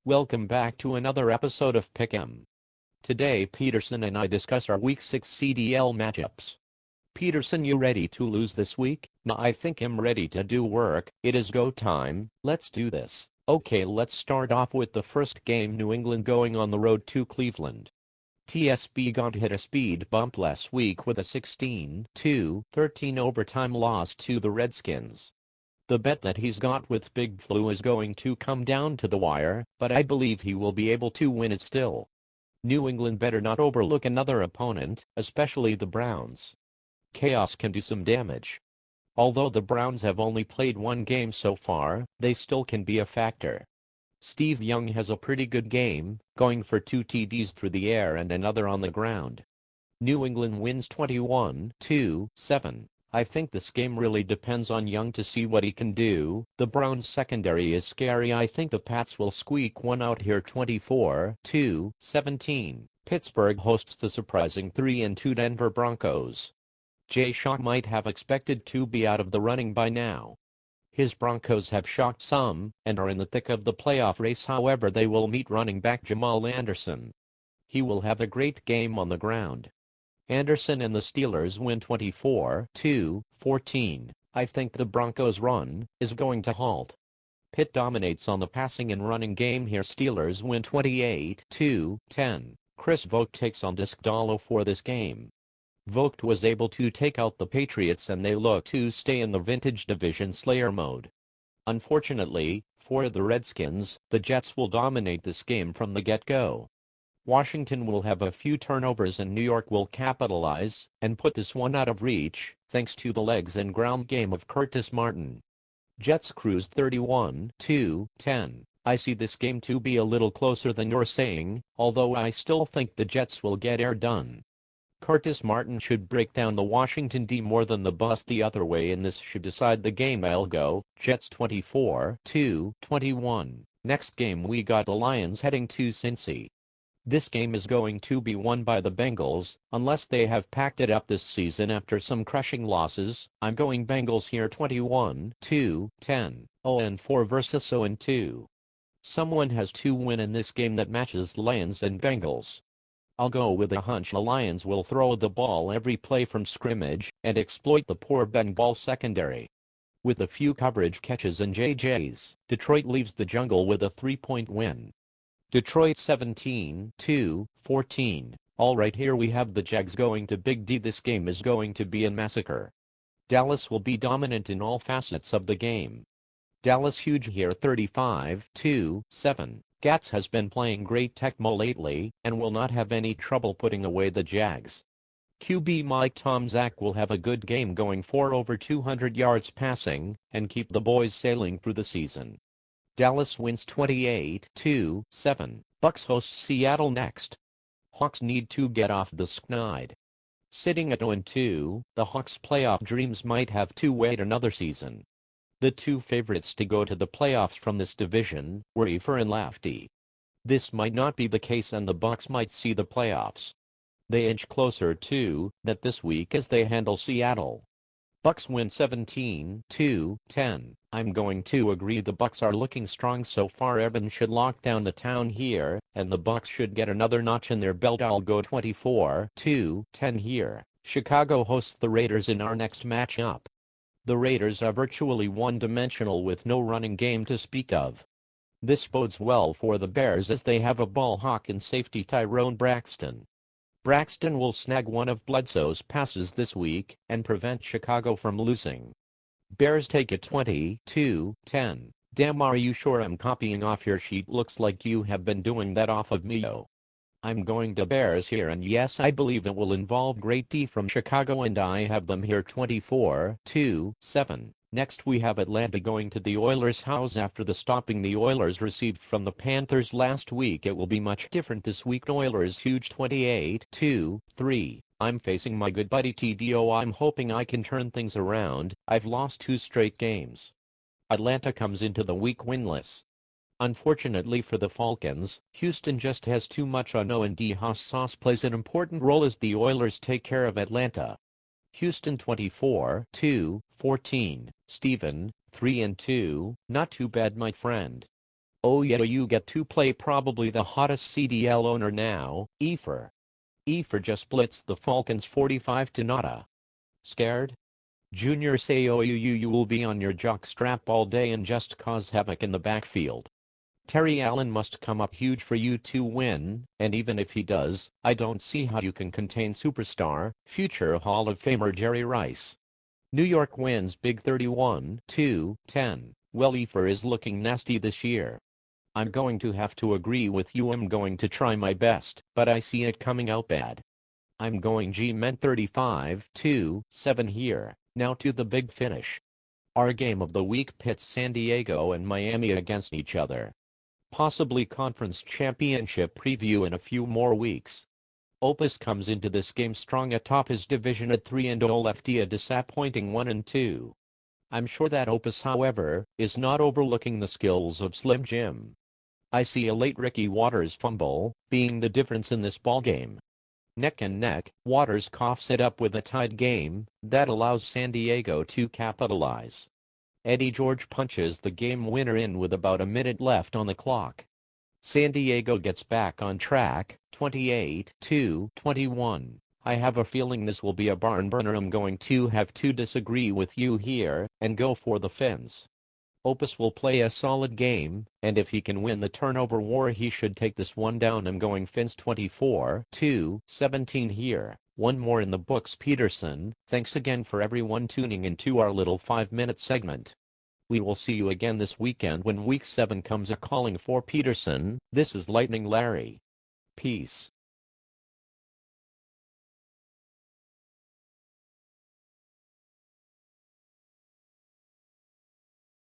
Welcome back to another episode of Pickem. Today Peterson and I discuss our Week 6 CDL matchups. Peterson, you ready to lose this week? Nah, I think I'm ready to do work. It is go time. Let's do this. Okay, let's start off with the first game. New England going on the road to Cleveland. TSB got hit a speed bump last week with a 16-13 overtime loss to the Redskins. The bet that he's got with Big Flu is going to come down to the wire, but I believe he will be able to win it still. New England better not overlook another opponent, especially the Browns. Chaos can do some damage. Although the Browns have only played one game so far, they still can be a factor. Steve Young has a pretty good game, going for 2 TDs through the air and another on the ground. New England wins 21-7. I think this game really depends on Young to see what he can do. The Browns secondary is scary. I think the Pats will squeak one out here 24-17. Pittsburgh hosts the surprising 3-2 Denver Broncos. Jay Shaw might have expected to be out of the running by now. His Broncos have shocked some, and are in the thick of the playoff race. However, they will meet running back Jamal Anderson. He will have a great game on the ground. Anderson and the Steelers win 24-14. I think the Broncos' run is going to halt. Pitt dominates on the passing and running game here. Steelers win 28-10. Chris Vogt takes on Discdalo for this game. Vogt was able to take out the Patriots and they look to stay in the vintage division slayer mode. Unfortunately, for the Redskins, the Jets will dominate this game from the get-go. Washington will have a few turnovers and New York will capitalize and put this one out of reach, thanks to the legs and ground game of Curtis Martin. Jets cruise 31-10. I see this game to be a little closer than you're saying, although I still think the Jets will get air done. Curtis Martin should break down the Washington D more than the bus the other way, and this should decide the game. I'll go Jets 24-21. Next game we got the Lions heading to Cincy. This game is going to be won by the Bengals, unless they have packed it up this season after some crushing losses. I'm going Bengals here 21-10. 0-4 versus 0-2. Someone has to win in this game that matches Lions and Bengals. I'll go with a hunch. The Lions will throw the ball every play from scrimmage and exploit the poor Bengal secondary. With a few coverage catches and JJs, Detroit leaves the jungle with a 3-point win. Detroit 17-14. Alright, here we have the Jags going to Big D. This game is going to be a massacre. Dallas will be dominant in all facets of the game. Dallas huge here 35-7. Gats has been playing great Tecmo lately and will not have any trouble putting away the Jags. QB Mike Tomczak will have a good game, going for over 200 yards passing and keep the boys sailing through the season. Dallas wins 28-7. Bucks hosts Seattle next. Hawks need to get off the schneid. Sitting at 0-2, the Hawks' playoff dreams might have to wait another season. The two favorites to go to the playoffs from this division were Efer and Lafty. This might not be the case and the Bucks might see the playoffs. They inch closer to that this week as they handle Seattle. Bucks win 17-10. I'm going to agree the Bucks are looking strong so far. Evans should lock down the town here, and the Bucks should get another notch in their belt. I'll go 24-10 here. Chicago hosts the Raiders in our next matchup. The Raiders are virtually one-dimensional with no running game to speak of. This bodes well for the Bears as they have a ball hawk in safety Tyrone Braxton. Braxton will snag one of Bledsoe's passes this week and prevent Chicago from losing. Bears take it 22-10. Damn, are you sure I'm copying off your sheet? Looks like you have been doing that off of me. I'm going to Bears here, and yes, I believe it will involve great D from Chicago, and I have them here 24-7. Next we have Atlanta going to the Oilers' house after the stopping the Oilers received from the Panthers last week. It will be much different this week. Oilers huge 28-3. I'm facing my good buddy TDO. I'm hoping I can turn things around. I've lost 2 straight games. Atlanta comes into the week winless. Unfortunately for the Falcons, Houston just has too much on O&D. Haas Sauce plays an important role as the Oilers take care of Atlanta. Houston 24-14. Steven, 3-2, not too bad my friend. Oh yeah, you get to play probably the hottest CDL owner now, Efer. Efer just blitzed the Falcons 45 to nada. Scared? Junior say oh you will be on your jock strap all day and just cause havoc in the backfield. Terry Allen must come up huge for you to win, and even if he does, I don't see how you can contain superstar, future Hall of Famer Jerry Rice. New York wins big 31-10. Well, Efer is looking nasty this year. I'm going to have to agree with you. I'm going to try my best, but I see it coming out bad. I'm going G-Men 35-7 here. Now to the big finish. Our game of the week pits San Diego and Miami against each other. Possibly conference championship preview in a few more weeks. Opus comes into this game strong atop his division at 3-0 lefty a disappointing 1-2. I'm sure that Opus, however, is not overlooking the skills of Slim Jim. I see a late Ricky Waters fumble being the difference in this ballgame. Neck and neck, Waters coughs it up with a tied game that allows San Diego to capitalize. Eddie George punches the game winner in with about a minute left on the clock. San Diego gets back on track, 28-21. I have a feeling this will be a barn burner. I'm going to have to disagree with you here and go for the Fins. Opus will play a solid game, and if he can win the turnover war he should take this one down. I'm going Fins 24-17 here. One more in the books. Peterson, thanks again for everyone tuning into our little 5-minute segment. We will see you again this weekend when Week 7 comes a-calling for Peterson. This is Lightning Larry. Peace.